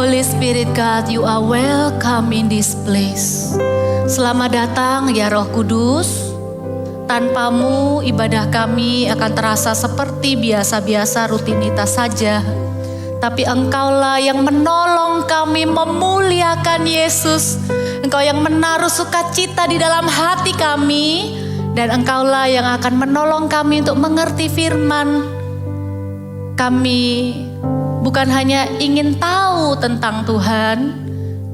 Holy Spirit God, you are welcome in this place. Selamat datang ya Roh Kudus. Tanpamu ibadah kami akan terasa seperti biasa-biasa rutinitas saja. Tapi Engkaulah yang menolong kami memuliakan Yesus. Engkau yang menaruh sukacita di dalam hati kami. Dan Engkaulah yang akan menolong kami untuk mengerti firman. Kami bukan hanya ingin tahu tentang Tuhan,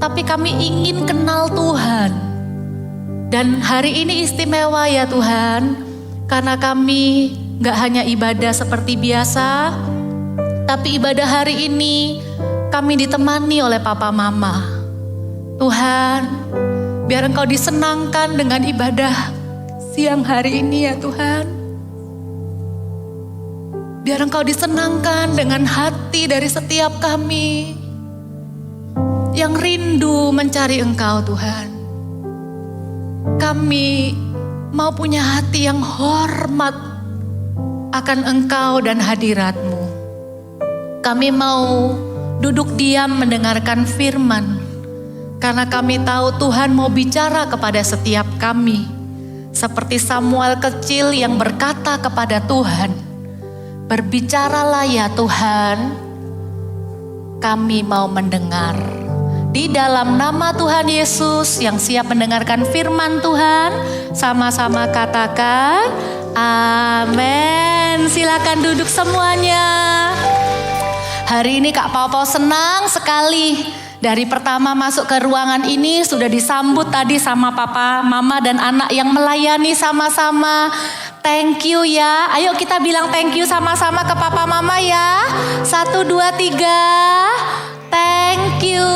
tapi kami ingin kenal Tuhan. Dan hari ini istimewa ya Tuhan, karena kami gak hanya ibadah seperti biasa, tapi ibadah hari ini kami ditemani oleh Papa Mama. Tuhan, biar Engkau disenangkan dengan ibadah siang hari ini ya Tuhan. Biar Engkau disenangkan dengan hati dari setiap kami yang rindu mencari Engkau Tuhan. Kami mau punya hati yang hormat akan Engkau dan hadirat-Mu. Kami mau duduk diam mendengarkan firman, karena kami tahu Tuhan mau bicara kepada setiap kami. Seperti Samuel kecil yang berkata kepada Tuhan, "Berbicaralah ya Tuhan, kami mau mendengar." Di dalam nama Tuhan Yesus yang siap mendengarkan firman Tuhan, sama-sama katakan amin. Silakan duduk semuanya. Hari ini Kak Pau senang sekali. Dari pertama masuk ke ruangan ini sudah disambut tadi sama Papa, Mama dan anak yang melayani sama-sama. Thank you ya. Ayo kita bilang thank you sama-sama ke Papa Mama ya. 1, 2, 3. Thank you.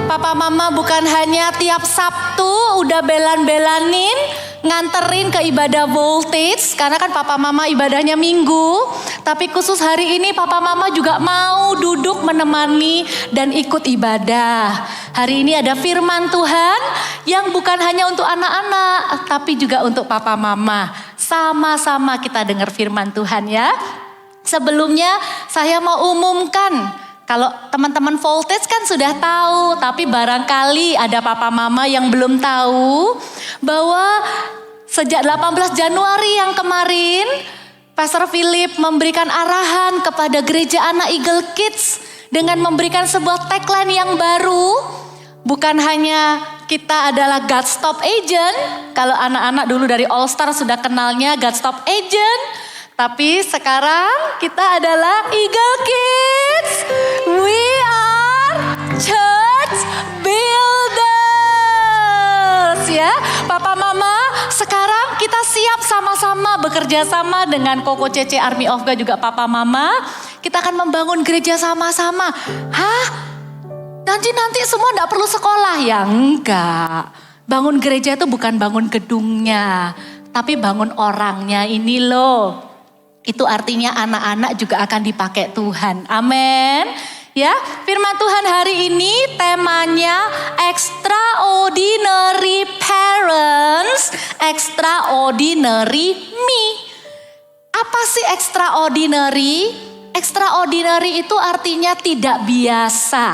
Papa Mama bukan hanya tiap Sabtu udah belan-belanin nganterin ke ibadah Voltage, karena kan Papa Mama ibadahnya Minggu. Tapi khusus hari ini Papa Mama juga mau duduk menemani dan ikut ibadah. Hari ini ada firman Tuhan yang bukan hanya untuk anak-anak, tapi juga untuk Papa Mama. Sama-sama kita dengar firman Tuhan ya. Sebelumnya saya mau umumkan, kalau teman-teman Voltage kan sudah tahu, tapi barangkali ada Papa Mama yang belum tahu bahwa sejak 18 Januari yang kemarin, Pastor Philip memberikan arahan kepada gereja anak Eagle Kids dengan memberikan sebuah tagline yang baru. Bukan hanya kita adalah God Stop Agent, kalau anak-anak dulu dari All Star sudah kenalnya God Stop Agent, tapi sekarang kita adalah Eagle Kids. We are church builders ya. Papa Mama, sekarang kita siap sama-sama bekerja sama dengan Koko Cece Army of God juga Papa Mama. Kita akan membangun gereja sama-sama. Hah? Nanti semua enggak perlu sekolah ya? Enggak. Bangun gereja itu bukan bangun gedungnya, tapi bangun orangnya ini loh. Itu artinya anak-anak juga akan dipakai Tuhan. Amin. Ya, firman Tuhan hari ini temanya extraordinary parents, extraordinary me. Apa sih extraordinary? Extraordinary itu artinya tidak biasa.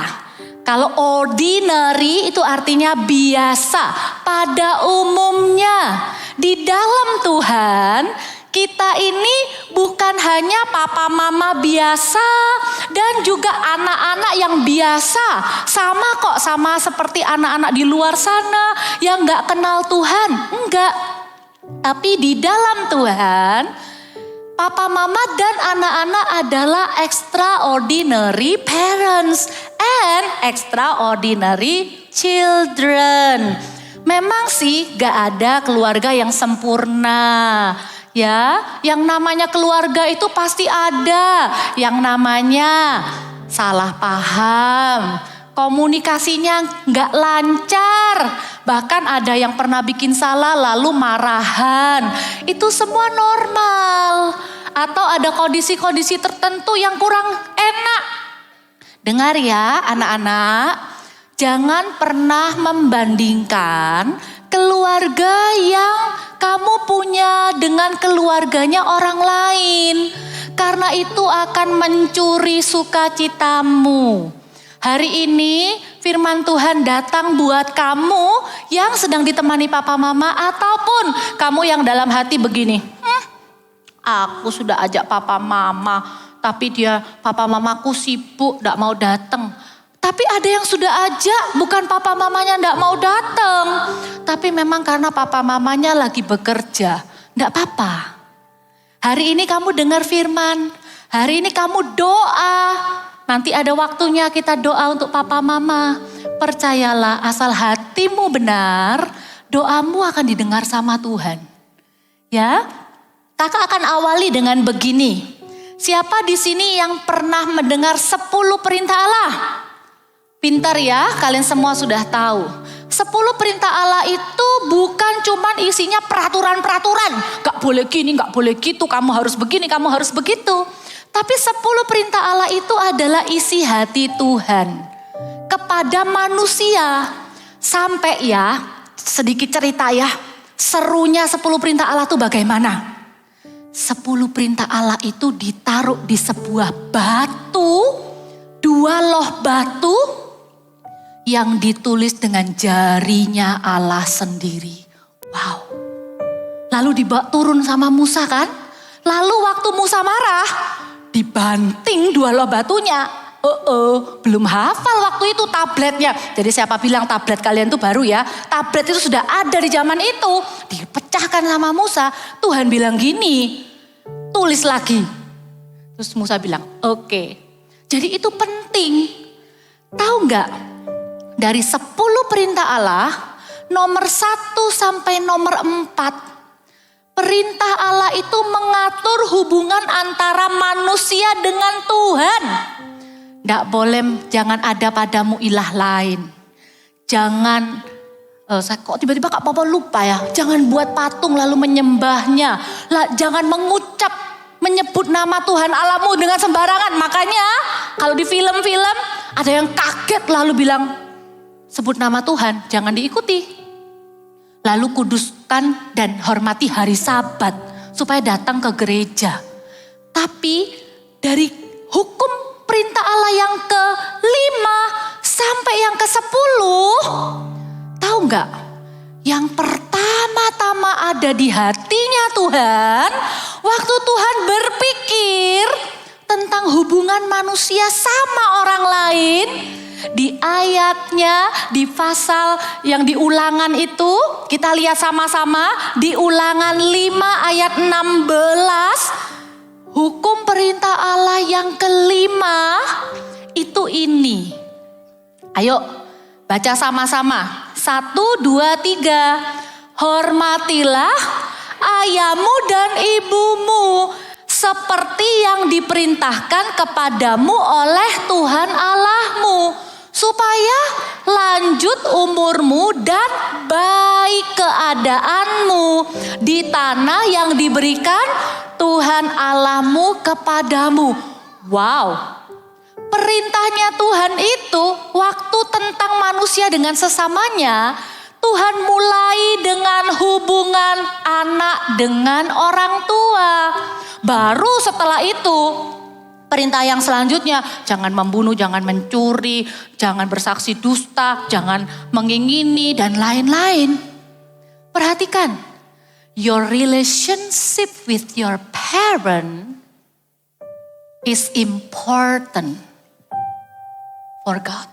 Kalau ordinary itu artinya biasa pada umumnya. Di dalam Tuhan, kita ini bukan hanya papa mama biasa dan juga anak-anak yang biasa. Sama kok, sama seperti anak-anak di luar sana yang gak kenal Tuhan. Enggak. Tapi di dalam Tuhan, papa mama dan anak-anak adalah extraordinary parents and extraordinary children. Memang sih gak ada keluarga yang sempurna. Ya, yang namanya keluarga itu pasti ada yang namanya salah paham, komunikasinya nggak lancar, bahkan ada yang pernah bikin salah lalu marahan. Itu semua normal. Atau ada kondisi-kondisi tertentu yang kurang enak. Dengar ya anak-anak, jangan pernah membandingkan keluarga yang kamu punya dengan keluarganya orang lain. Karena itu akan mencuri sukacitamu. Hari ini firman Tuhan datang buat kamu yang sedang ditemani papa mama ataupun kamu yang dalam hati begini. Aku sudah ajak papa mama tapi papa mamaku sibuk gak mau datang. Tapi ada yang sudah ajak bukan papa mamanya gak mau datang. Tapi memang karena papa mamanya lagi bekerja. Gak apa-apa. Hari ini kamu dengar firman. Hari ini kamu doa. Nanti ada waktunya kita doa untuk papa mama. Percayalah asal hatimu benar, doamu akan didengar sama Tuhan. Ya, kakak akan awali dengan begini. Siapa di sini yang pernah mendengar 10 perintah Allah? Pintar ya, kalian semua sudah tahu. 10 perintah Allah itu bukan cuman isinya peraturan-peraturan. Gak boleh gini, gak boleh gitu, kamu harus begini, kamu harus begitu. Tapi 10 perintah Allah itu adalah isi hati Tuhan kepada manusia. Sampai ya, sedikit cerita ya, serunya 10 perintah Allah itu bagaimana? 10 perintah Allah itu ditaruh di sebuah batu, 2 loh batu yang ditulis dengan jarinya Allah sendiri. Wow. Lalu dibawa turun sama Musa kan? Lalu waktu Musa marah, dibanting 2 loh batunya. Belum hafal waktu itu tabletnya. Jadi siapa bilang tablet kalian tuh baru ya? Tablet itu sudah ada di zaman itu. Dipecahkan sama Musa. Tuhan bilang gini, tulis lagi. Terus Musa bilang, oke. Jadi itu penting. Tahu nggak? Dari 10 perintah Allah, nomor 1 sampai nomor 4. Perintah Allah itu mengatur hubungan antara manusia dengan Tuhan. Nggak boleh, jangan ada padamu ilah lain. Jangan, kok tiba-tiba Kak Papa lupa ya. Jangan buat patung lalu menyembahnya. Jangan menyebut nama Tuhan Allahmu dengan sembarangan. Makanya kalau di film-film ada yang kaget lalu bilang, sebut nama Tuhan, jangan diikuti. Lalu kuduskan dan hormati hari Sabat supaya datang ke gereja. Tapi dari hukum perintah Allah yang ke-5 sampai yang ke-10, tahu nggak? Yang pertama-tama ada di hatinya Tuhan, waktu Tuhan berpikir tentang hubungan manusia sama orang lain, di ayatnya, di pasal yang di Ulangan itu, kita lihat sama-sama di Ulangan 5 ayat 16, hukum perintah Allah yang ke-5 itu ini. Ayo baca sama-sama. 1, 2, 3. Hormatilah ayahmu dan ibumu seperti yang diperintahkan kepadamu oleh Tuhan Allahmu, supaya lanjut umurmu dan baik keadaanmu di tanah yang diberikan Tuhan Allahmu kepadamu. Wow. Perintahnya Tuhan itu waktu tentang manusia dengan sesamanya, Tuhan mulai dengan hubungan anak dengan orang tua. Baru setelah itu perintah yang selanjutnya, jangan membunuh, jangan mencuri, jangan bersaksi dusta, jangan mengingini dan lain-lain. Perhatikan, your relationship with your parent is important for God.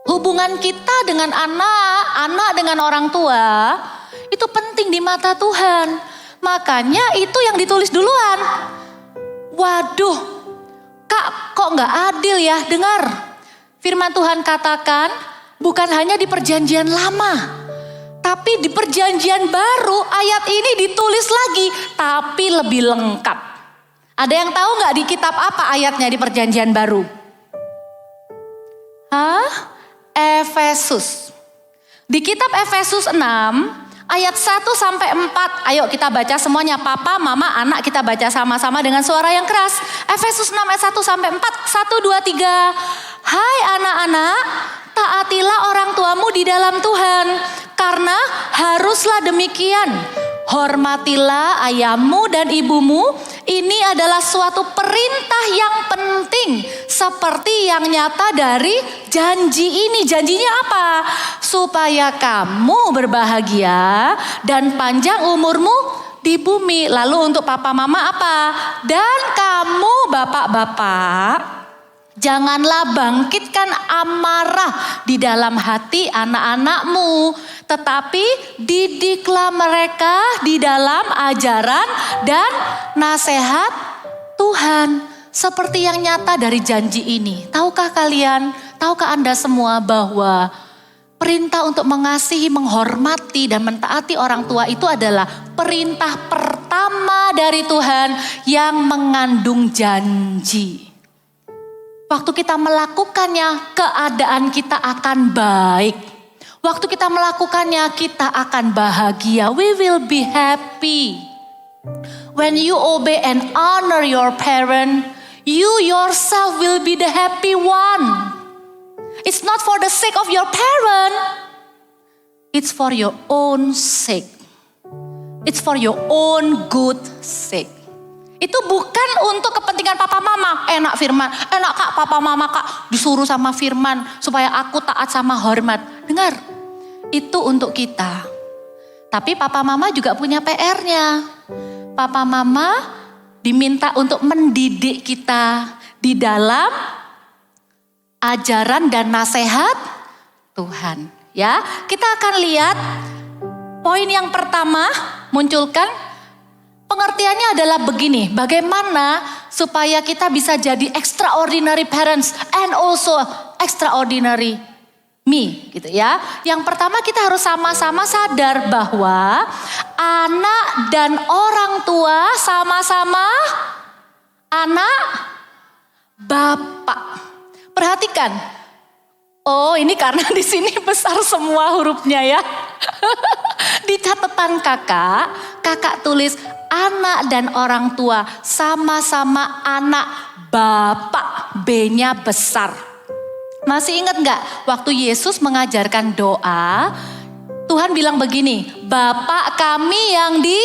Hubungan kita dengan anak dengan orang tua itu penting di mata Tuhan. Makanya itu yang ditulis duluan. Waduh, Kak, kok gak adil ya? Dengar, firman Tuhan katakan bukan hanya di perjanjian lama, tapi di perjanjian baru ayat ini ditulis lagi, tapi lebih lengkap. Ada yang tahu gak di kitab apa ayatnya di perjanjian baru? Efesus. Di kitab Efesus 6 ayat 1 sampai 4. Ayo kita baca semuanya, papa, mama, anak, kita baca sama-sama dengan suara yang keras. Efesus 6 ayat 1 sampai 4. 1, 2, 3. Hai anak-anak, taatilah orang tuamu di dalam Tuhan, karena haruslah demikian. Hormatilah ayahmu dan ibumu. Ini adalah suatu perintah yang penting seperti yang nyata dari janji ini. Janjinya apa? Supaya kamu berbahagia dan panjang umurmu di bumi. Lalu untuk papa mama apa? Dan kamu bapak-bapak, janganlah bangkitkan amarah di dalam hati anak-anakmu, tetapi didiklah mereka di dalam ajaran dan nasihat Tuhan. Seperti yang nyata dari janji ini. Tahukah kalian, tahukah Anda semua bahwa perintah untuk mengasihi, menghormati, dan mentaati orang tua itu adalah perintah pertama dari Tuhan yang mengandung janji. Waktu kita melakukannya, keadaan kita akan baik. Waktu kita melakukannya, kita akan bahagia. We will be happy. When you obey and honor your parent, you yourself will be the happy one. It's not for the sake of your parent. It's for your own sake. It's for your own good sake. Itu bukan untuk kepentingan papa mama. Enak firman, enak kak papa mama kak disuruh sama firman supaya aku taat sama hormat. Dengar, itu untuk kita. Tapi papa mama juga punya PR-nya. Papa mama diminta untuk mendidik kita di dalam ajaran dan nasihat Tuhan. Ya, kita akan lihat poin yang pertama munculkan pengertiannya adalah begini. Bagaimana supaya kita bisa jadi extraordinary parents and also extraordinary me gitu ya. Yang pertama kita harus sama-sama sadar bahwa anak dan orang tua sama-sama anak Bapak. Perhatikan. Oh, ini karena di sini besar semua hurufnya ya. Di catatan kakak tulis anak dan orang tua sama-sama anak Bapak. B-nya besar. Masih ingat gak waktu Yesus mengajarkan doa, Tuhan bilang begini, Bapak kami yang di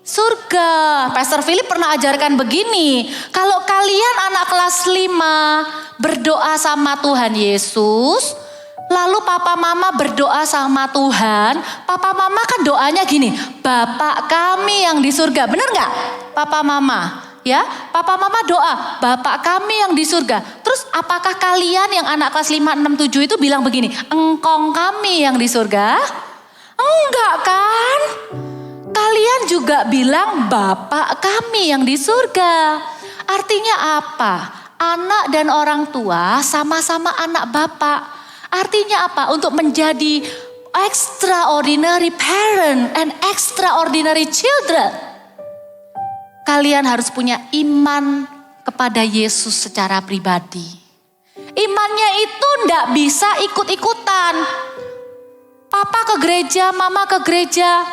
surga. Pastor Philip pernah ajarkan begini, kalau kalian anak kelas 5 berdoa sama Tuhan Yesus, lalu papa mama berdoa sama Tuhan, papa mama kan doanya gini, Bapak kami yang di surga, bener gak papa mama? Ya, papa mama doa, Bapak kami yang di surga. Terus apakah kalian yang anak kelas 5, 6, 7 itu bilang begini, engkong kami yang di surga? Enggak kan? Kalian juga bilang Bapak kami yang di surga. Artinya apa? Anak dan orang tua sama-sama anak Bapak. Artinya apa? Untuk menjadi extraordinary parent and extraordinary children, kalian harus punya iman kepada Yesus secara pribadi. Imannya itu ndak bisa ikut-ikutan. Papa ke gereja, mama ke gereja,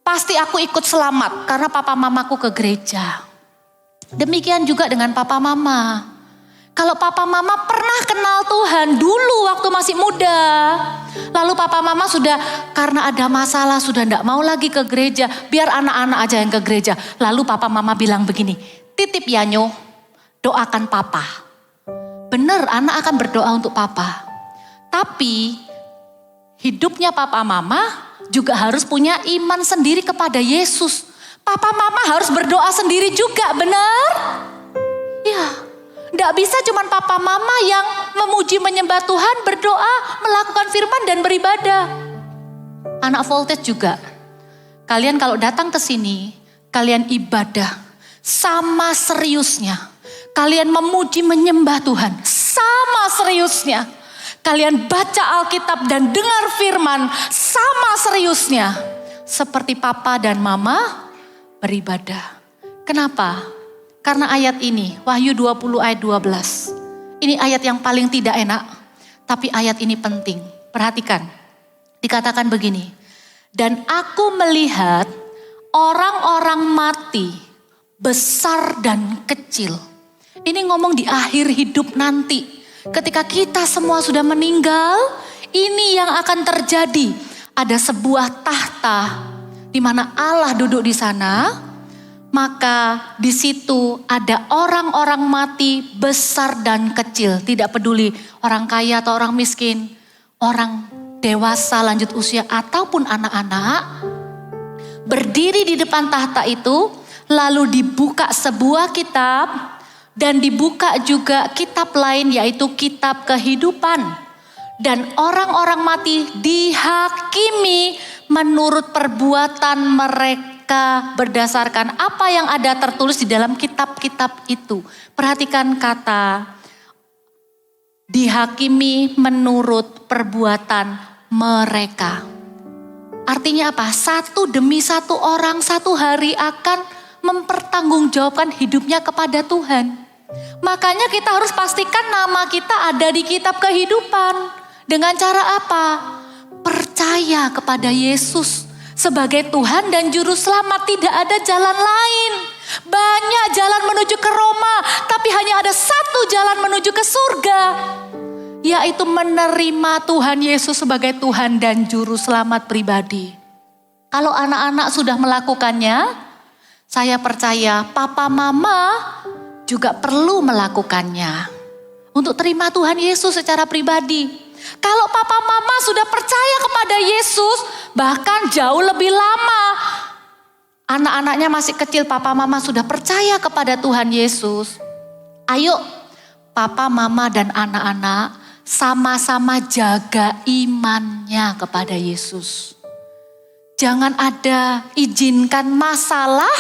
pasti aku ikut selamat karena papa mamaku ke gereja. Demikian juga dengan papa mama. Kalau papa mama pernah kenal Tuhan dulu waktu masih muda. Lalu papa mama sudah karena ada masalah sudah tidak mau lagi ke gereja. Biar anak-anak aja yang ke gereja. Lalu papa mama bilang begini, titip ya Nyo, doakan papa. Benar anak akan berdoa untuk papa. Tapi hidupnya papa mama juga harus punya iman sendiri kepada Yesus. Papa mama harus berdoa sendiri juga, benar? Ya. Tidak bisa cuma papa mama yang memuji menyembah Tuhan, berdoa, melakukan firman dan beribadah. Anak Voltage juga. Kalian kalau datang ke sini, kalian ibadah sama seriusnya. Kalian memuji menyembah Tuhan sama seriusnya. Kalian baca Alkitab dan dengar firman sama seriusnya. Seperti papa dan mama beribadah. Kenapa? Karena ayat ini, Wahyu 20 ayat 12. Ini ayat yang paling tidak enak, tapi ayat ini penting. Perhatikan, dikatakan begini. Dan aku melihat orang-orang mati, besar dan kecil. Ini ngomong di akhir hidup nanti. Ketika kita semua sudah meninggal, ini yang akan terjadi. Ada sebuah tahta, di mana Allah duduk di sana. Maka di situ ada orang-orang mati besar dan kecil. Tidak peduli orang kaya atau orang miskin. Orang dewasa lanjut usia ataupun anak-anak. Berdiri di depan tahta itu. Lalu dibuka sebuah kitab. Dan dibuka juga kitab lain yaitu kitab kehidupan. Dan orang-orang mati dihakimi menurut perbuatan mereka. Berdasarkan apa yang ada tertulis di dalam kitab-kitab itu. Perhatikan kata dihakimi menurut perbuatan mereka. Artinya apa? Satu demi satu orang satu hari akan mempertanggungjawabkan hidupnya kepada Tuhan. Makanya kita harus pastikan nama kita ada di kitab kehidupan. Dengan cara apa? Percaya kepada Yesus sebagai Tuhan dan Juru Selamat. Tidak ada jalan lain. Banyak jalan menuju ke Roma, tapi hanya ada satu jalan menuju ke surga, yaitu menerima Tuhan Yesus sebagai Tuhan dan Juru Selamat pribadi. Kalau anak-anak sudah melakukannya, saya percaya papa mama juga perlu melakukannya untuk terima Tuhan Yesus secara pribadi. Kalau papa mama sudah percaya kepada Yesus, bahkan jauh lebih lama. Anak-anaknya masih kecil, papa mama sudah percaya kepada Tuhan Yesus. Ayo papa mama dan anak-anak sama-sama jaga imannya kepada Yesus. Jangan ada izinkan masalah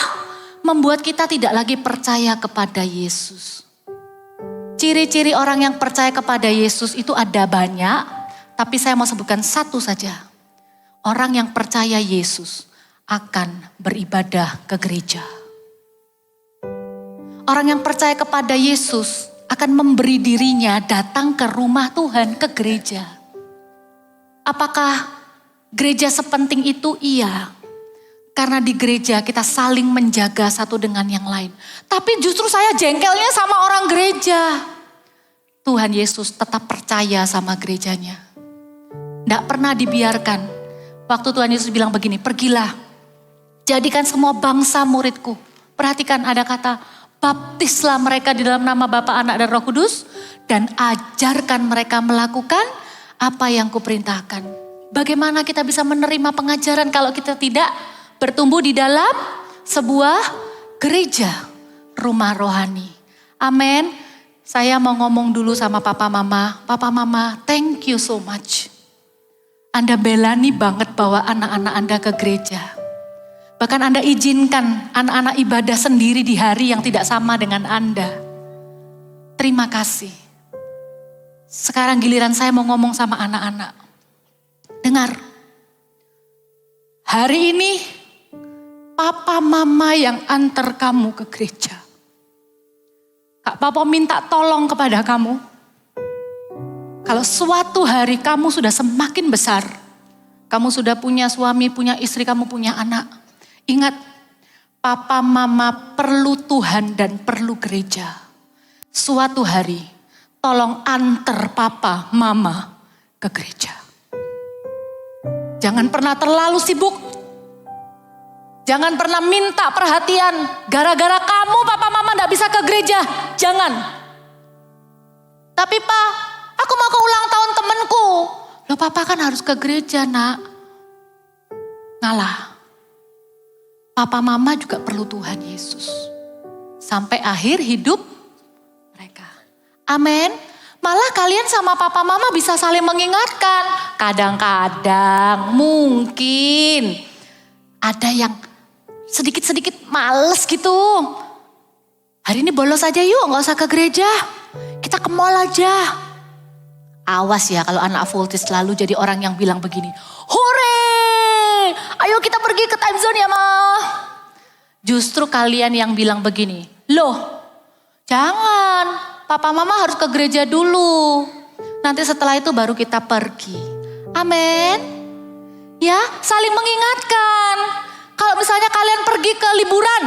membuat kita tidak lagi percaya kepada Yesus. Ciri-ciri orang yang percaya kepada Yesus itu ada banyak, tapi saya mau sebutkan satu saja. Orang yang percaya Yesus akan beribadah ke gereja. Orang yang percaya kepada Yesus akan memberi dirinya datang ke rumah Tuhan, ke gereja. Apakah gereja sepenting itu? Iya. Karena di gereja kita saling menjaga satu dengan yang lain. Tapi justru saya jengkelnya sama orang gereja. Tuhan Yesus tetap percaya sama gerejanya. Tidak pernah dibiarkan. Waktu Tuhan Yesus bilang begini, pergilah. Jadikan semua bangsa muridku. Perhatikan ada kata, baptislah mereka di dalam nama Bapa, Anak, dan Roh Kudus. Dan ajarkan mereka melakukan apa yang kuperintahkan. Bagaimana kita bisa menerima pengajaran kalau kita tidak bertumbuh di dalam sebuah gereja, rumah rohani. Amin. Saya mau ngomong dulu sama papa mama. Papa mama, thank you so much. Anda belani banget bawa anak-anak Anda ke gereja. Bahkan Anda izinkan anak-anak ibadah sendiri di hari yang tidak sama dengan Anda. Terima kasih. Sekarang giliran saya mau ngomong sama anak-anak. Dengar. Hari ini papa mama yang antar kamu ke gereja. Kak Papa minta tolong kepada kamu. Kalau suatu hari kamu sudah semakin besar. Kamu sudah punya suami, punya istri, kamu punya anak. Ingat, Papa Mama perlu Tuhan dan perlu gereja. Suatu hari, tolong antar Papa Mama ke gereja. Jangan pernah terlalu sibuk. Jangan pernah minta perhatian. Gara-gara kamu papa mama gak bisa ke gereja. Jangan. Tapi Pak, aku mau ke ulang tahun temenku. Loh papa kan harus ke gereja nak. Ngalah. Papa mama juga perlu Tuhan Yesus. Sampai akhir hidup mereka. Amin. Malah kalian sama papa mama bisa saling mengingatkan. Kadang-kadang mungkin ada yang sedikit-sedikit males gitu. Hari ini bolos aja yuk, gak usah ke gereja. Kita ke mall aja. Awas ya kalau anak Voltis selalu jadi orang yang bilang begini. Hore, ayo kita pergi ke time zone ya ma. Justru kalian yang bilang begini. Loh, jangan. Papa mama harus ke gereja dulu. Nanti setelah itu baru kita pergi. Amin. Ya, saling mengingatkan. Kalau misalnya kalian pergi ke liburan,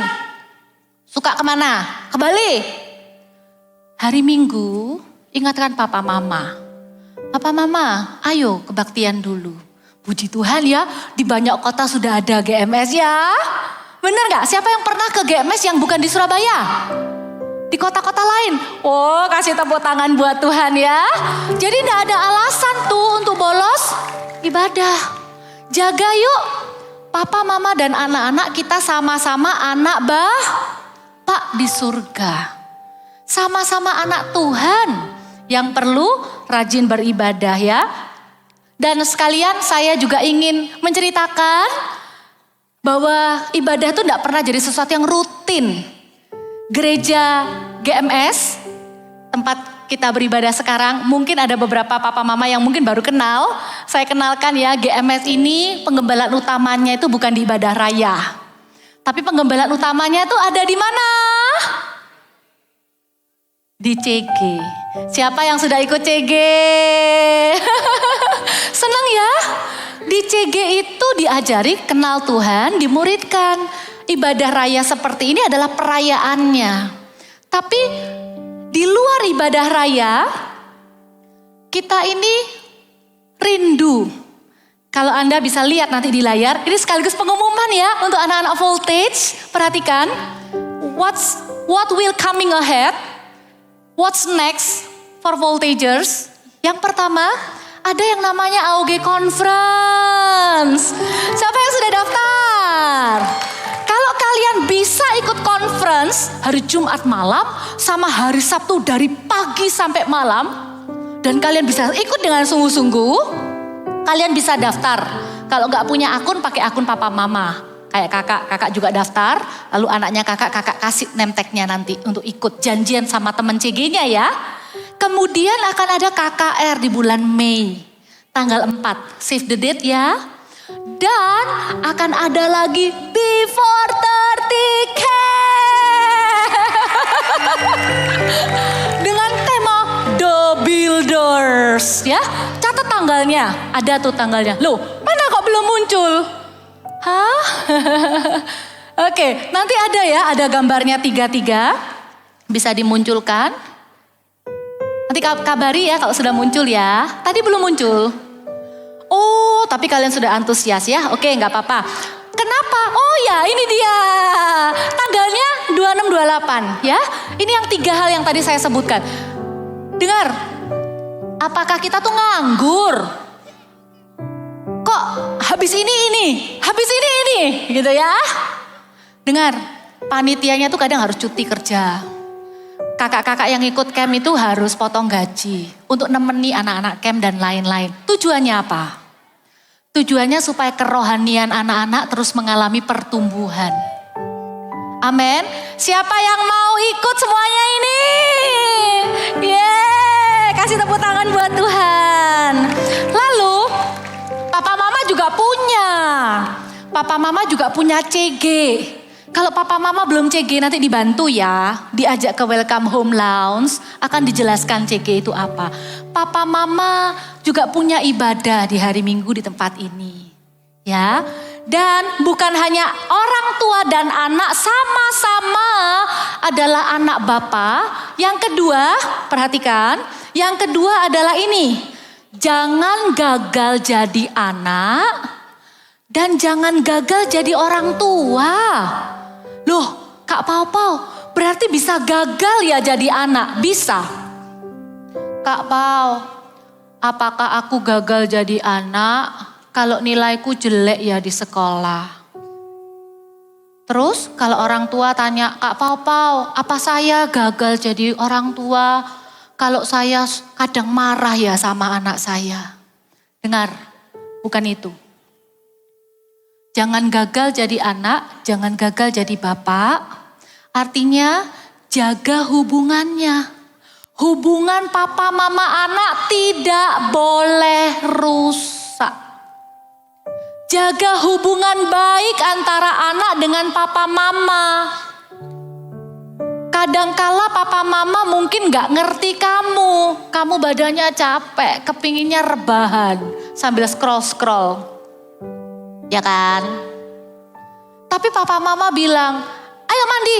suka kemana? Ke Bali. Hari Minggu, ingatkan papa mama. Papa mama, ayo kebaktian dulu. Puji Tuhan ya, di banyak kota sudah ada GMS ya. Bener gak? Siapa yang pernah ke GMS yang bukan di Surabaya? Di kota-kota lain. Oh, kasih tepuk tangan buat Tuhan ya. Jadi gak ada alasan tuh untuk bolos ibadah. Jaga yuk. Papa, mama, dan anak-anak kita sama-sama anak Bapak di surga. Sama-sama anak Tuhan yang perlu rajin beribadah ya. Dan sekalian saya juga ingin menceritakan bahwa ibadah itu tidak pernah jadi sesuatu yang rutin. Gereja GMS, tempat kita beribadah sekarang, mungkin ada beberapa papa mama yang mungkin baru kenal. Saya kenalkan ya, GMS ini penggembalaan utamanya itu bukan di ibadah raya. Tapi penggembalaan utamanya itu ada di mana? Di CG. Siapa yang sudah ikut CG? Senang ya? Di CG itu diajari kenal Tuhan, dimuridkan. Ibadah raya seperti ini adalah perayaannya. Tapi di luar ibadah raya, kita ini rindu. Kalau Anda bisa lihat nanti di layar, ini sekaligus pengumuman ya untuk anak-anak voltage. Perhatikan, what will coming ahead? What's next for voltagers? Yang pertama, ada yang namanya AUG Conference. Siapa yang sudah daftar? Kalau kalian bisa ikut conference hari Jumat malam sama hari Sabtu dari pagi sampai malam, dan kalian bisa ikut dengan sungguh-sungguh, kalian bisa daftar. Kalau nggak punya akun, pakai akun papa mama. Kayak kakak juga daftar, lalu anaknya kakak kasih name tag-nya nanti untuk ikut janjian sama temen CG-nya ya. Kemudian akan ada KKR di bulan Mei, tanggal 4, save the date ya. Dan akan ada lagi Before 30K. Dengan tema The Builders ya. Catat tanggalnya, ada tuh tanggalnya. Loh, mana kok belum muncul? Hah? Oke, nanti ada ya, ada gambarnya 33. Bisa dimunculkan. Nanti kabari ya kalau sudah muncul ya. Tadi belum muncul. Oh, tapi kalian sudah antusias ya. Oke, nggak apa-apa. Kenapa? Oh ya, ini dia. Tanggalnya 26-28 ya. Ini yang 3 hal yang tadi saya sebutkan. Dengar, apakah kita tuh nganggur? Kok habis ini, habis ini, gitu ya. Dengar, panitianya tuh kadang harus cuti kerja. Kakak-kakak yang ikut camp itu harus potong gaji untuk nemeni anak-anak camp dan lain-lain. Tujuannya apa? Tujuannya supaya kerohanian anak-anak terus mengalami pertumbuhan. Amin. Siapa yang mau ikut semuanya ini? Yeay, kasih tepuk tangan buat Tuhan. Lalu, papa mama juga punya. Papa mama juga punya CG. Kalau papa mama belum CG nanti dibantu ya. Diajak ke Welcome Home Lounge. Akan dijelaskan CG itu apa. Papa mama juga punya ibadah di hari Minggu di tempat ini. Ya. Dan bukan hanya orang tua dan anak sama-sama adalah anak Bapa. Yang kedua, perhatikan. Yang kedua adalah ini. Jangan gagal jadi anak. Dan jangan gagal jadi orang tua. Loh, Kak Pau, berarti bisa gagal ya jadi anak? Bisa. Kak Pau, apakah aku gagal jadi anak kalau nilaiku jelek ya di sekolah? Terus kalau orang tua tanya, Kak Pau, apa saya gagal jadi orang tua kalau saya kadang marah ya sama anak saya? Dengar, bukan itu. Jangan gagal jadi anak, jangan gagal jadi bapak. Artinya jaga hubungannya. Hubungan papa mama anak tidak boleh rusak. Jaga hubungan baik antara anak dengan papa mama. Kadangkala papa mama mungkin gak ngerti kamu. Kamu badannya capek, kepinginnya rebahan sambil scroll-scroll. Ya kan? Tapi papa mama bilang, ayo mandi,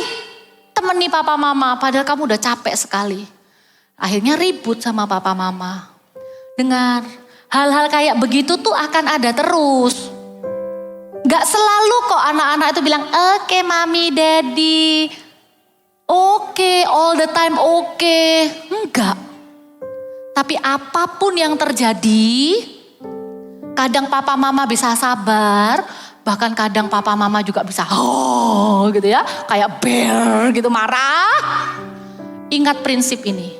temani papa mama, padahal kamu udah capek sekali. Akhirnya ribut sama papa mama. Dengar, hal-hal kayak begitu tuh akan ada terus. Gak selalu kok anak-anak itu bilang, oke mami, daddy. Oke, all the time oke. Enggak. Tapi apapun yang terjadi, kadang papa mama bisa sabar, bahkan kadang papa mama juga bisa gitu ya, kayak bear gitu marah. Ingat prinsip ini.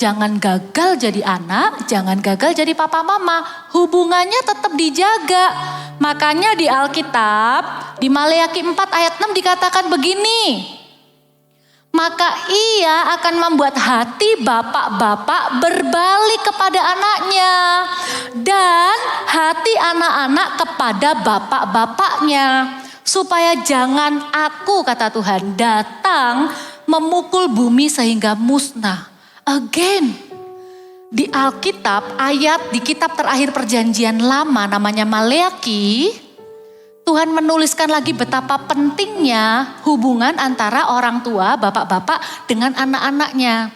Jangan gagal jadi anak, jangan gagal jadi papa mama. Hubungannya tetap dijaga. Makanya di Alkitab, di Maleakhi 4 ayat 6 dikatakan begini. Maka ia akan membuat hati bapak-bapak berbalik kepada anaknya. Dan hati anak-anak kepada bapak-bapaknya. Supaya jangan aku, kata Tuhan, datang memukul bumi sehingga musnah. Again, di Alkitab, ayat di kitab terakhir perjanjian lama namanya Maleakhi, Tuhan menuliskan lagi betapa pentingnya hubungan antara orang tua, bapak-bapak dengan anak-anaknya.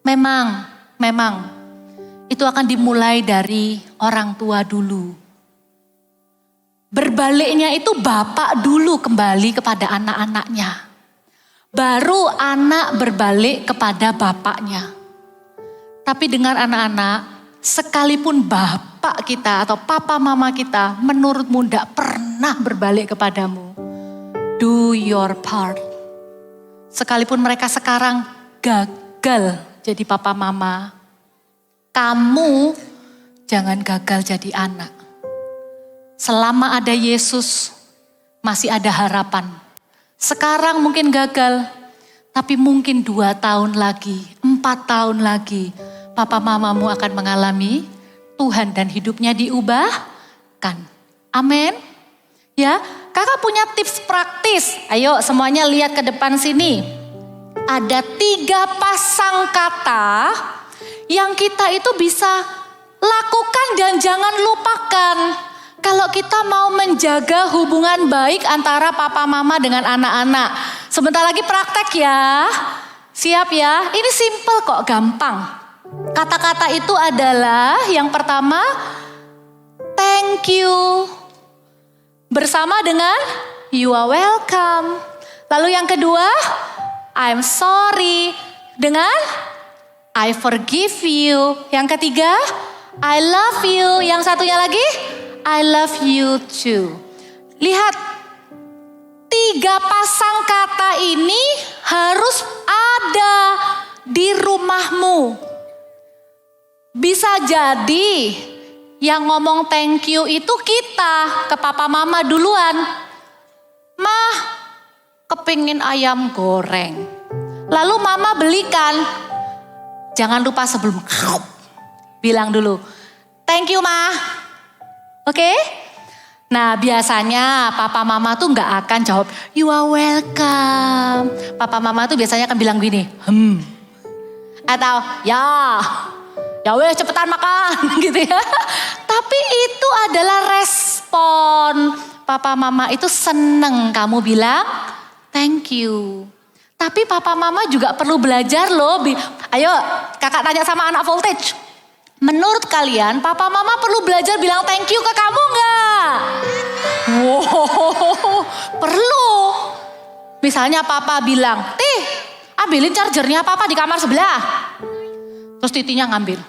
Memang, itu akan dimulai dari orang tua dulu. Berbaliknya itu bapak dulu kembali kepada anak-anaknya. Baru anak berbalik kepada bapaknya. Tapi dengan anak-anak, sekalipun bapak kita atau papa mama kita menurutmu tidak pernah berbalik kepadamu. Do your part. Sekalipun mereka sekarang gagal jadi papa mama, kamu jangan gagal jadi anak. Selama ada Yesus, masih ada harapan. Sekarang mungkin gagal, tapi mungkin 2 tahun lagi, 4 tahun lagi, papa mamamu akan mengalami Tuhan dan hidupnya diubahkan. Amin. Ya, kakak punya tips praktis. Ayo semuanya lihat ke depan sini. Ada 3 pasang kata yang kita itu bisa lakukan dan jangan lupakan. Kalau kita mau menjaga hubungan baik antara papa mama dengan anak-anak. Sebentar lagi praktek ya. Siap ya? Ini simple kok, gampang. Kata-kata itu adalah yang pertama, thank you. Bersama dengan you are welcome. Lalu yang kedua, I'm sorry. Dengan I forgive you. Yang ketiga, I love you. Yang satunya lagi, I love you too. Lihat, 3 pasang kata ini harus ada di rumahmu. Bisa jadi yang ngomong thank you itu kita ke papa mama duluan. Mah, kepingin ayam goreng. Lalu mama belikan. Jangan lupa sebelum bilang dulu, thank you ma. Oke? Nah biasanya papa mama tuh gak akan jawab, you are welcome. Papa mama tuh biasanya akan bilang gini, atau ya weh cepetan makan gitu ya. Tapi itu adalah respon. Papa mama itu seneng kamu bilang thank you. Tapi papa mama juga perlu belajar loh. Ayo kakak tanya sama anak voltage. Menurut kalian papa mama perlu belajar bilang thank you ke kamu gak? Wow, perlu. Misalnya papa bilang, Tih ambilin chargernya papa di kamar sebelah. Terus titinya ngambil.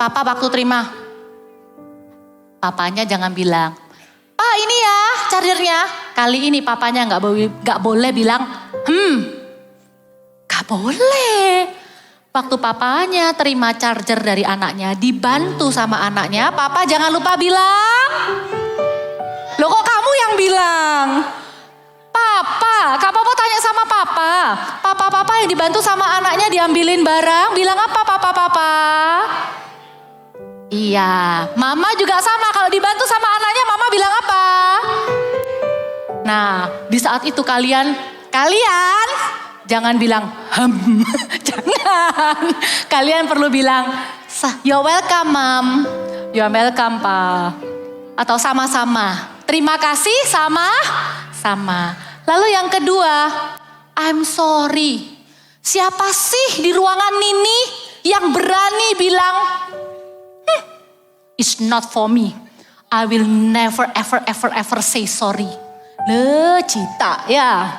Papa waktu terima, papanya jangan bilang, Pak ini ya chargernya. Kali ini papanya gak boleh bilang, gak boleh. Waktu papanya terima charger dari anaknya, dibantu sama anaknya, papa jangan lupa bilang, loh kok kamu yang bilang? Papa, Kak Popo tanya sama papa. Papa yang dibantu sama anaknya diambilin barang, bilang apa papa? Iya, mama juga sama, kalau dibantu sama anaknya mama bilang apa? Nah, di saat itu kalian jangan bilang jangan. Kalian perlu bilang, you're welcome mom, you're welcome pa. Atau sama-sama, terima kasih sama-sama. Lalu yang kedua, I'm sorry. Siapa sih di ruangan ini yang berani bilang, it's not for me. I will never ever say sorry. Cita ya.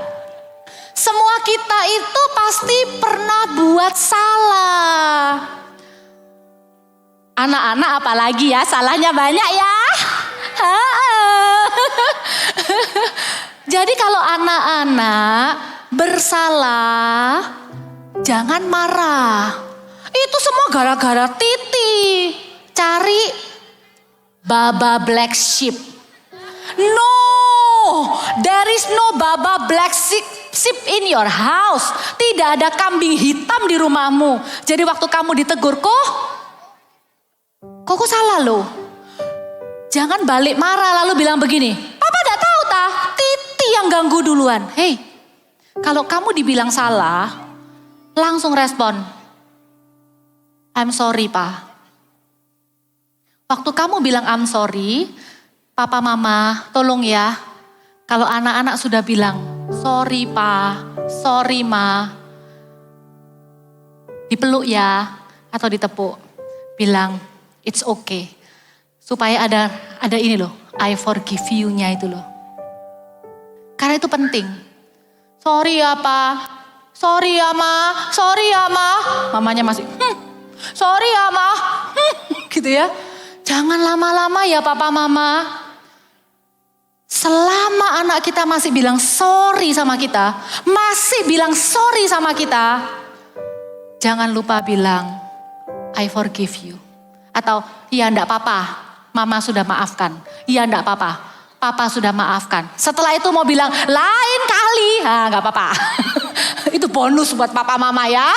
Semua kita itu pasti pernah buat salah. Anak-anak apalagi ya, salahnya banyak ya. Jadi kalau anak-anak bersalah, jangan marah. Itu semua gara-gara Titi. Cari Baba Black Sheep. No, there is no Baba Black Sheep in your house. Tidak ada kambing hitam di rumahmu. Jadi waktu kamu ditegur, kok salah loh. Jangan balik marah lalu bilang begini, papa gak tahu tah, Titi yang ganggu duluan. Hei, kalau kamu dibilang salah, langsung respon, I'm sorry pa. Waktu kamu bilang I'm sorry, papa mama tolong ya. Kalau anak-anak sudah bilang, sorry pa, sorry ma. Dipeluk ya, atau ditepuk. Bilang, it's okay. Supaya ada ini loh, I forgive you-nya itu loh. Karena itu penting. Sorry ya pa, sorry ya ma, sorry ya ma. Mamanya masih, sorry ya ma, gitu ya. Jangan lama-lama ya papa mama. Selama anak kita masih bilang sorry sama kita, masih bilang sorry sama kita, jangan lupa bilang, I forgive you. Atau, iya enggak apa-apa. Mama sudah maafkan. Iya enggak apa-apa. Papa sudah maafkan. Setelah itu mau bilang lain kali. Enggak apa-apa. Itu bonus buat papa mama ya.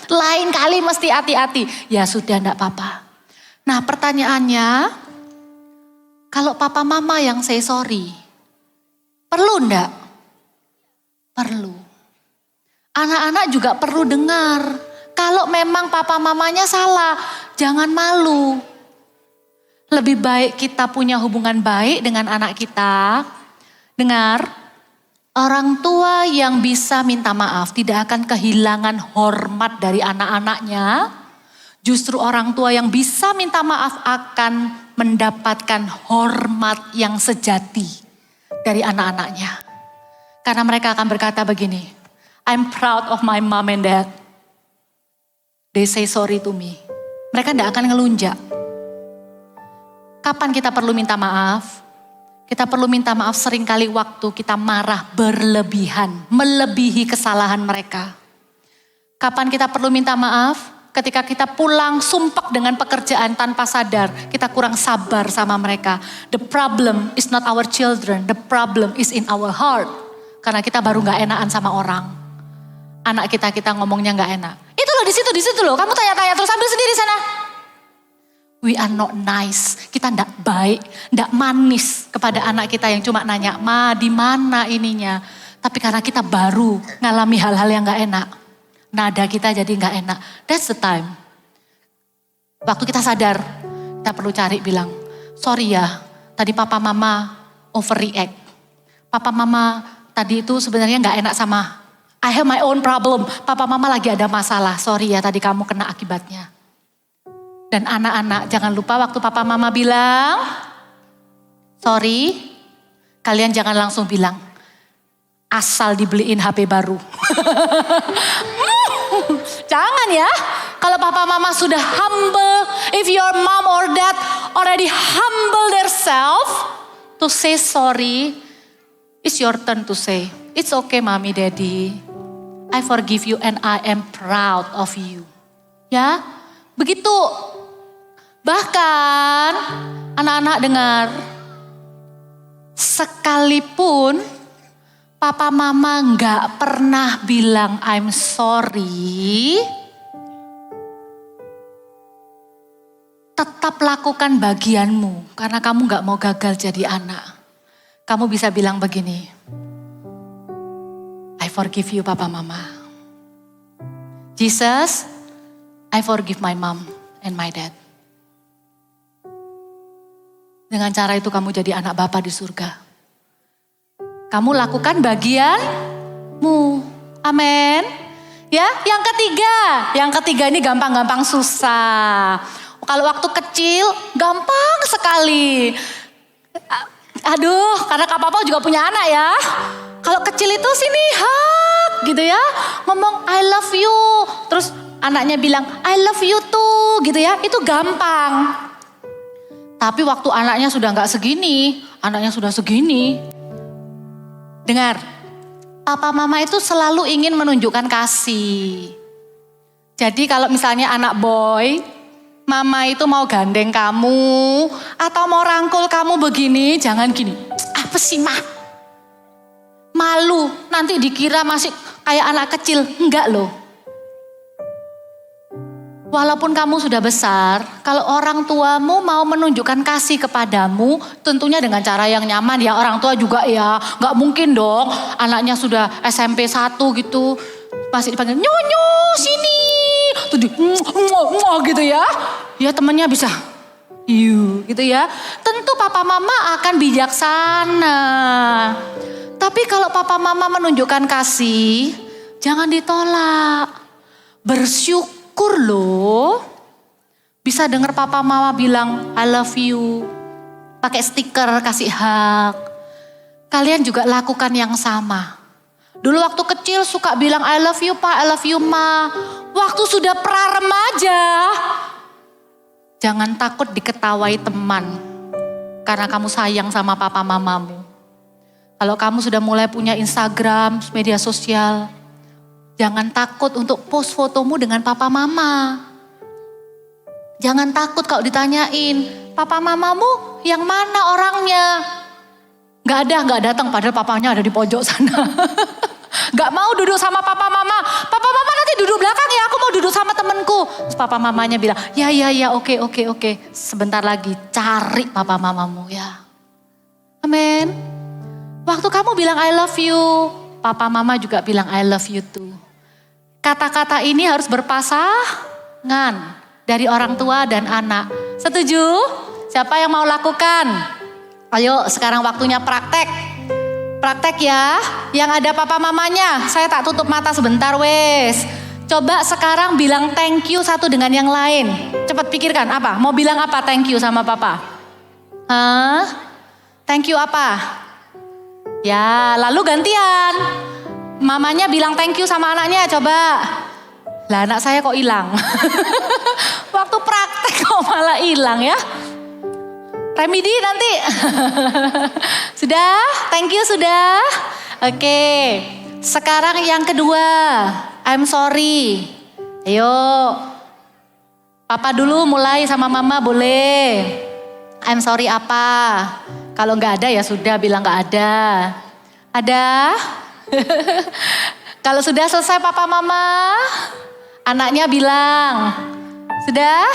Lain kali mesti hati-hati. Ya sudah enggak apa-apa. Nah pertanyaannya. Kalau papa mama yang say sorry. Perlu enggak? Perlu. Anak-anak juga perlu dengar. Kalau memang papa mamanya salah. Jangan malu. Lebih baik kita punya hubungan baik dengan anak kita. Dengar, orang tua yang bisa minta maaf tidak akan kehilangan hormat dari anak-anaknya. Justru orang tua yang bisa minta maaf akan mendapatkan hormat yang sejati dari anak-anaknya. Karena mereka akan berkata begini, I'm proud of my mom and dad. They say sorry to me. Mereka tidak akan ngelunjak. Kapan kita perlu minta maaf? Kita perlu minta maaf seringkali waktu kita marah berlebihan, melebihi kesalahan mereka. Kapan kita perlu minta maaf? Ketika kita pulang sumpek dengan pekerjaan tanpa sadar, kita kurang sabar sama mereka. The problem is not our children, the problem is in our heart. Karena kita baru gak enakan sama orang. Anak kita ngomongnya gak enak. Itu loh di situ loh, kamu tanya-tanya terus ambil sendiri sana. We are not nice, kita ndak baik, ndak manis kepada anak kita yang cuma nanya, ma di mana ininya. Tapi karena kita baru ngalami hal-hal yang gak enak, nada kita jadi gak enak. That's the time. Waktu kita sadar, kita perlu cari bilang, sorry ya, tadi papa mama overreact. Papa mama tadi itu sebenarnya gak enak sama, I have my own problem. Papa mama lagi ada masalah, sorry ya tadi kamu kena akibatnya. Dan anak-anak jangan lupa waktu papa mama bilang, sorry, kalian jangan langsung bilang, asal dibeliin HP baru. Jangan ya, kalau papa mama sudah humble, if your mom or dad already humble themselves to say sorry, it's your turn to say, it's okay mommy daddy, I forgive you and I am proud of you. Ya, begitu. Bahkan anak-anak dengar, sekalipun papa mama gak pernah bilang I'm sorry, tetap lakukan bagianmu karena kamu gak mau gagal jadi anak. Kamu bisa bilang begini, I forgive you papa mama. Jesus, I forgive my mom and my dad. Dengan cara itu kamu jadi anak Bapa di surga. Kamu lakukan bagianmu. Amin. Ya, yang ketiga ini gampang-gampang susah. Kalau waktu kecil gampang sekali. Aduh, karena Kak Papa juga punya anak ya. Kalau kecil itu sini hug gitu ya. Ngomong I love you. Terus anaknya bilang I love you too gitu ya. Itu gampang. Tapi waktu anaknya sudah gak segini, anaknya sudah segini. Dengar, papa mama itu selalu ingin menunjukkan kasih. Jadi kalau misalnya anak boy, mama itu mau gandeng kamu atau mau rangkul kamu begini, jangan gini. Apa sih mah? Malu, nanti dikira masih kayak anak kecil. Enggak loh. Walaupun kamu sudah besar, kalau orang tuamu mau menunjukkan kasih kepadamu, tentunya dengan cara yang nyaman ya. Orang tua juga ya, gak mungkin dong anaknya sudah SMP 1 gitu, masih dipanggil nyonyo sini, tuh gitu ya. Ya temennya bisa, gitu ya. Tentu papa mama akan bijaksana. Tapi kalau papa mama menunjukkan kasih, jangan ditolak. Bersyukur loh. Bisa dengar papa mama bilang I love you. Pakai stiker kasih hug. Kalian juga lakukan yang sama. Dulu waktu kecil suka bilang I love you pak, I love you ma. Waktu sudah pra remaja, jangan takut diketawai teman. Karena kamu sayang sama papa mamamu. Kalau kamu sudah mulai punya Instagram, media sosial, jangan takut untuk post fotomu dengan papa mama. Jangan takut kalau ditanyain, papa mamamu yang mana orangnya? Gak datang padahal papanya ada di pojok sana. Gak mau duduk sama papa mama. Papa mama nanti duduk belakang ya, aku mau duduk sama temenku. Terus papa mamanya bilang, ya oke. Sebentar lagi cari papa mamamu ya. Amin. Waktu kamu bilang I love you, papa mama juga bilang I love you too. Kata-kata ini harus berpasangan dari orang tua dan anak. Setuju? Siapa yang mau lakukan? Ayo sekarang waktunya praktek. Praktek ya, yang ada papa mamanya. Saya tak tutup mata sebentar wes. Coba sekarang bilang thank you satu dengan yang lain. Cepat pikirkan apa? Mau bilang apa thank you sama papa? Hah? Thank you apa? Ya, lalu gantian. Mamanya bilang thank you sama anaknya, coba. Lah anak saya kok hilang. Waktu praktek kok malah hilang ya. Remedi nanti. Sudah? Thank you sudah? Oke. Sekarang yang kedua. I'm sorry. Ayo. Papa dulu mulai sama mama boleh. I'm sorry apa? Kalau nggak ada ya sudah bilang nggak ada. Ada? Kalau sudah selesai papa mama, anaknya bilang, sudah?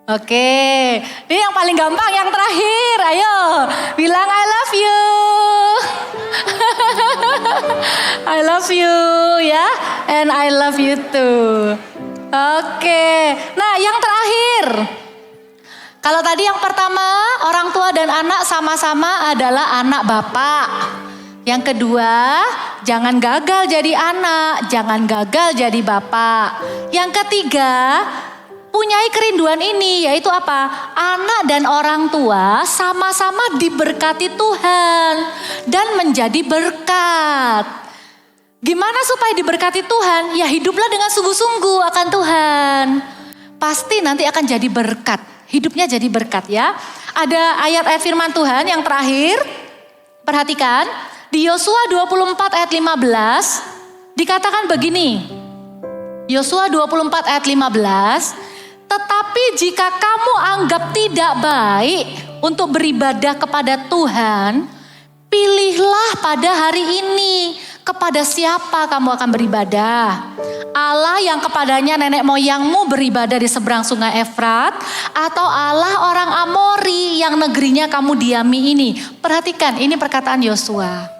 Oke, ini yang paling gampang yang terakhir, ayo bilang I love you. I love you ya, and I love you too. Oke, nah yang terakhir. Kalau tadi yang pertama orang tua dan anak sama-sama adalah anak bapak. Yang kedua, jangan gagal jadi anak, jangan gagal jadi bapak. Yang ketiga, punyai kerinduan ini yaitu apa? Anak dan orang tua sama-sama diberkati Tuhan dan menjadi berkat. Gimana supaya diberkati Tuhan? Ya hiduplah dengan sungguh-sungguh akan Tuhan. Pasti nanti akan jadi berkat. Hidupnya jadi berkat ya. Ada ayat-ayat firman Tuhan yang terakhir. Perhatikan. Di Yosua 24 ayat 15. Dikatakan begini. Yosua 24 ayat 15. Tetapi jika kamu anggap tidak baik untuk beribadah kepada Tuhan. Pilihlah pada hari ini. Kepada siapa kamu akan beribadah? Allah yang kepadanya nenek moyangmu beribadah di seberang sungai Efrat, atau Allah orang Amori yang negerinya kamu diami ini? Perhatikan, ini perkataan Yosua.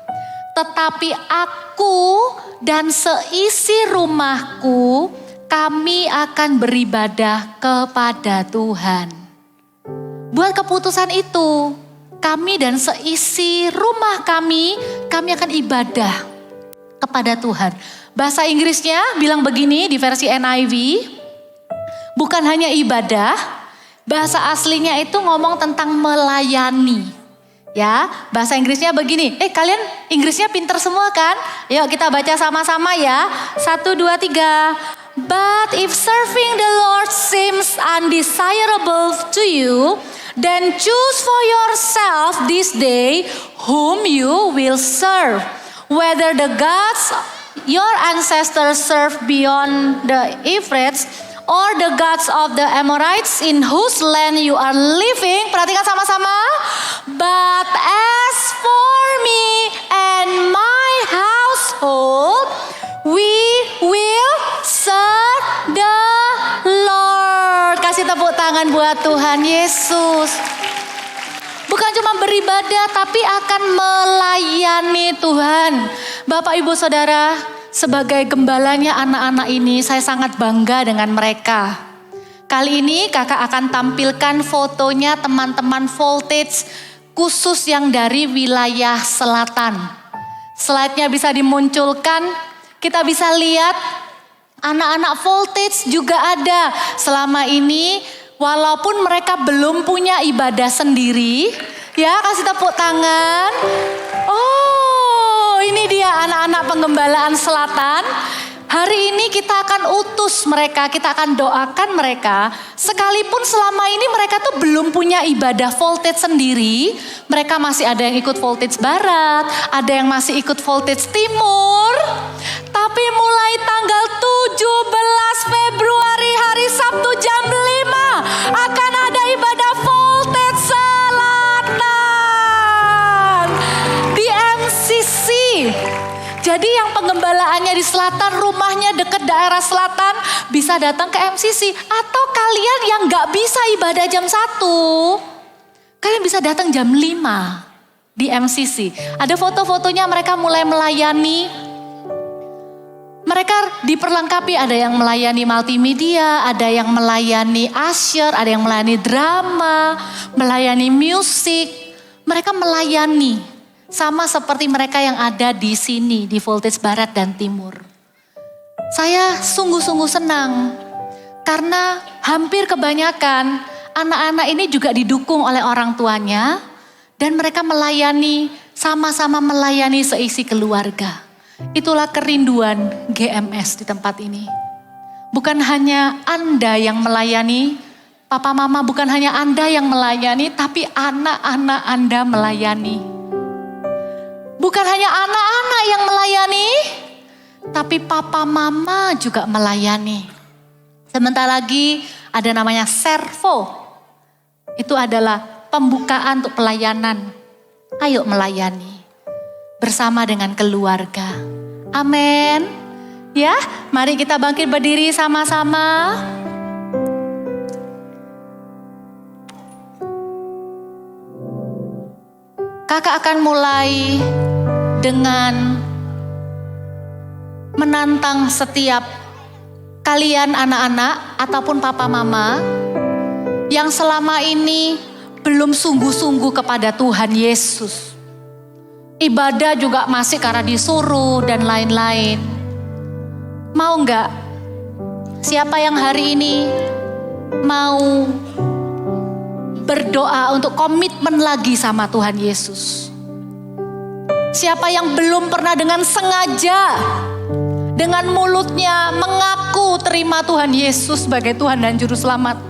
Tetapi aku dan seisi rumahku, kami akan beribadah kepada Tuhan. Buat keputusan itu, kami dan seisi rumah kami akan ibadah kepada Tuhan. Bahasa Inggrisnya bilang begini di versi NIV. Bukan hanya ibadah, bahasa aslinya itu ngomong tentang melayani. Ya, bahasa Inggrisnya begini. Kalian Inggrisnya pinter semua kan? Yuk kita baca sama-sama ya. 1, 2, 3. But if serving the Lord seems undesirable to you, then choose for yourself this day whom you will serve. Whether the gods your ancestors served beyond the Euphrates or the gods of the Amorites in whose land you are living. Perhatikan sama-sama. But as for me and my household, we will serve the Lord. Kasih tepuk tangan buat Tuhan Yesus. Bukan cuma beribadah tapi akan melayani Tuhan. Bapak Ibu Saudara, sebagai gembalanya anak-anak ini saya sangat bangga dengan mereka. Kali ini kakak akan tampilkan fotonya teman-teman Voltage khusus yang dari wilayah selatan. Slide-nya bisa dimunculkan, kita bisa lihat anak-anak Voltage juga ada. Selama ini walaupun mereka belum punya ibadah sendiri, ya kasih tepuk tangan. Oh, ini dia anak-anak penggembalaan selatan. Hari ini kita akan utus mereka, kita akan doakan mereka. Sekalipun selama ini mereka tuh belum punya ibadah Voltage sendiri. Mereka masih ada yang ikut Voltage Barat, ada yang masih ikut Voltage Timur. Tapi mulai tanggal 17 Februari hari Sabtu jam 5 akan ada ibadah Voltage Selatan di MCC. Jadi yang penggembalaannya di selatan, rumahnya dekat daerah selatan, bisa datang ke MCC. Atau kalian yang gak bisa ibadah jam 1, kalian bisa datang jam 5 di MCC. Ada foto-fotonya mereka mulai melayani. Mereka diperlengkapi, ada yang melayani multimedia, ada yang melayani usher, ada yang melayani drama, melayani musik. Mereka melayani. Sama seperti mereka yang ada di sini, di Voltage Barat dan Timur. Saya sungguh-sungguh senang. Karena hampir kebanyakan anak-anak ini juga didukung oleh orang tuanya. Dan mereka melayani, sama-sama melayani seisi keluarga. Itulah kerinduan GMS di tempat ini. Bukan hanya Anda yang melayani, Papa Mama bukan hanya Anda yang melayani, tapi anak-anak Anda melayani. Bukan hanya anak-anak yang melayani, tapi papa mama juga melayani. Sebentar lagi ada namanya servo. Itu adalah pembukaan untuk pelayanan. Ayo melayani bersama dengan keluarga. Amin. Ya, mari kita bangkit berdiri sama-sama. Kakak akan mulai dengan menantang setiap kalian anak-anak ataupun papa mama yang selama ini belum sungguh-sungguh kepada Tuhan Yesus. Ibadah juga masih karena disuruh dan lain-lain. Mau enggak? Siapa yang hari ini mau berdoa untuk komitmen lagi sama Tuhan Yesus? Siapa yang belum pernah dengan sengaja, dengan mulutnya mengaku terima Tuhan Yesus sebagai Tuhan dan Juru Selamat,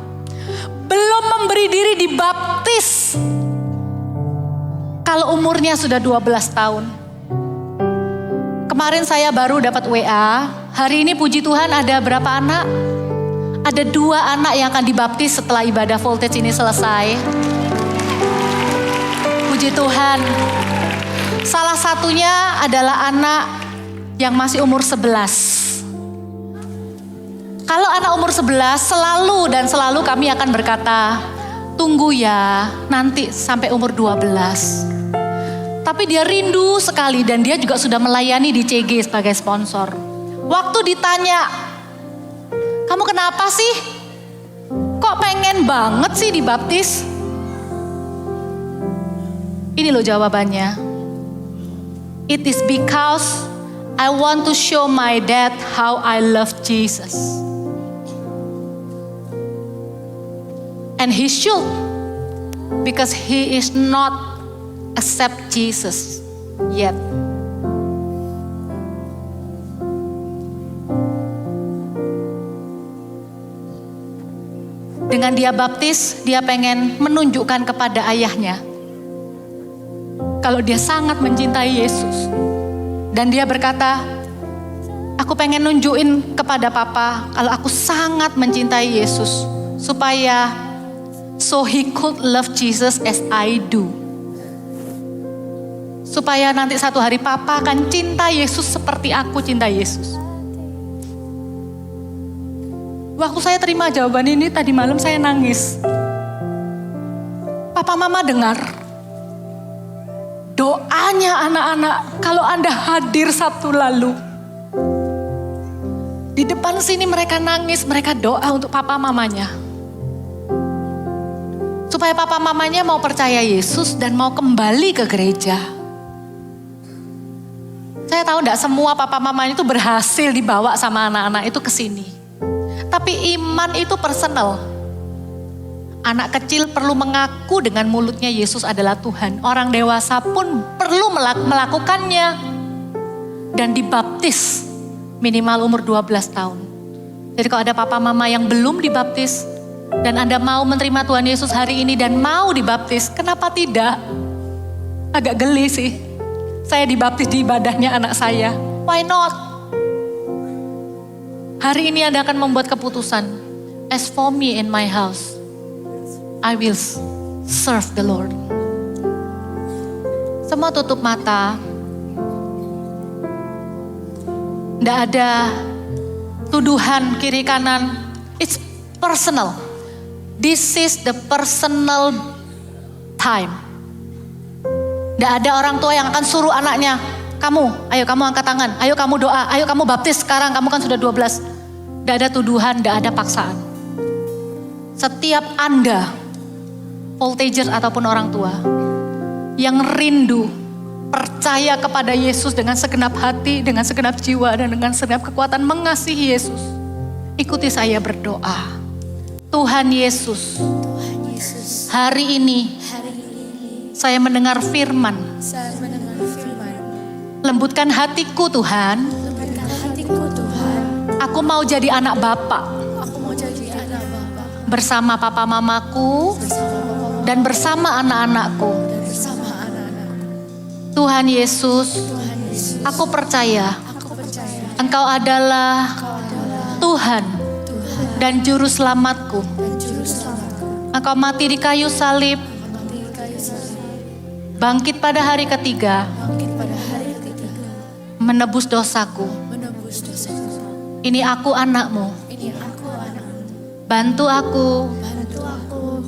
belum memberi diri dibaptis kalau umurnya sudah 12 tahun? Kemarin saya baru dapat WA, hari ini puji Tuhan ada berapa anak? Ada 2 anak yang akan dibaptis setelah ibadah Voltage ini selesai. Puji Tuhan. Salah satunya adalah anak yang masih umur 11. Kalau anak umur 11 selalu kami akan berkata, tunggu ya nanti sampai umur 12. Tapi dia rindu sekali dan dia juga sudah melayani di CG sebagai sponsor. Waktu ditanya, kamu kenapa sih? Kok pengen banget sih dibaptis? Ini loh jawabannya. It is because I want to show my dad how I love Jesus. And he should. Because he is not accept Jesus yet. Dengan dia baptis, dia pengen menunjukkan kepada ayahnya kalau dia sangat mencintai Yesus. Dan dia berkata, aku pengen nunjukin kepada papa kalau aku sangat mencintai Yesus. Supaya so he could love Jesus as I do. Supaya nanti satu hari papa akan cinta Yesus seperti aku cinta Yesus. Waktu saya terima jawaban ini tadi malam saya nangis. Papa mama dengar doanya anak-anak kalau Anda hadir Sabtu lalu. Di depan sini mereka nangis, mereka doa untuk papa mamanya. Supaya papa mamanya mau percaya Yesus dan mau kembali ke gereja. Saya tahu enggak semua papa mamanya itu berhasil dibawa sama anak-anak itu ke sini. Tapi iman itu personal. Anak kecil perlu mengaku dengan mulutnya Yesus adalah Tuhan. Orang dewasa pun perlu melakukannya. Dan dibaptis minimal umur 12 tahun. Jadi kalau ada papa mama yang belum dibaptis. Dan Anda mau menerima Tuhan Yesus hari ini dan mau dibaptis. Kenapa tidak? Agak geli sih. Saya dibaptis di ibadahnya anak saya. Why not? Hari ini Anda akan membuat keputusan. As for me in my house, I will serve the Lord. Semua tutup mata. Tidak ada tuduhan kiri kanan. It's personal. This is the personal time. Tidak ada orang tua yang akan suruh anaknya, ayo kamu angkat tangan, ayo kamu doa, ayo kamu baptis sekarang, kamu kan sudah 12. Tidak ada tuduhan, tidak ada paksaan. Setiap Anda, voltager ataupun orang tua, yang rindu, percaya kepada Yesus dengan segenap hati, dengan segenap jiwa, dan dengan segenap kekuatan mengasihi Yesus. Ikuti saya berdoa. Tuhan Yesus, hari ini saya mendengar firman. Lembutkan hatiku Tuhan. Aku mau jadi anak Bapa. Bersama papa mamaku dan bersama anak-anakku. Tuhan Yesus, aku percaya Engkau adalah Tuhan dan Juru Selamatku. Engkau mati di kayu salib, bangkit pada hari ketiga, menebus dosaku. Ini aku anakmu. Bantu aku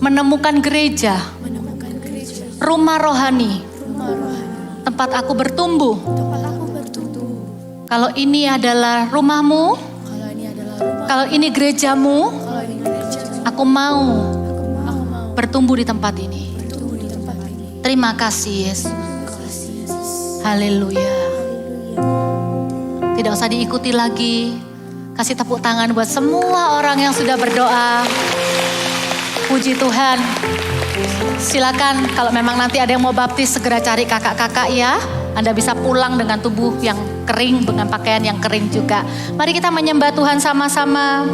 menemukan gereja, rumah rohani, tempat aku bertumbuh. Kalau ini adalah rumahmu, kalau ini gerejamu, aku mau bertumbuh di tempat ini. Terima kasih Yesus. Haleluya. Tidak usah diikuti lagi. Kasih tepuk tangan buat semua orang yang sudah berdoa. Puji Tuhan. Silakan kalau memang nanti ada yang mau baptis segera cari kakak-kakak ya. Anda bisa pulang dengan tubuh yang kering, dengan pakaian yang kering juga. Mari kita menyembah Tuhan sama-sama.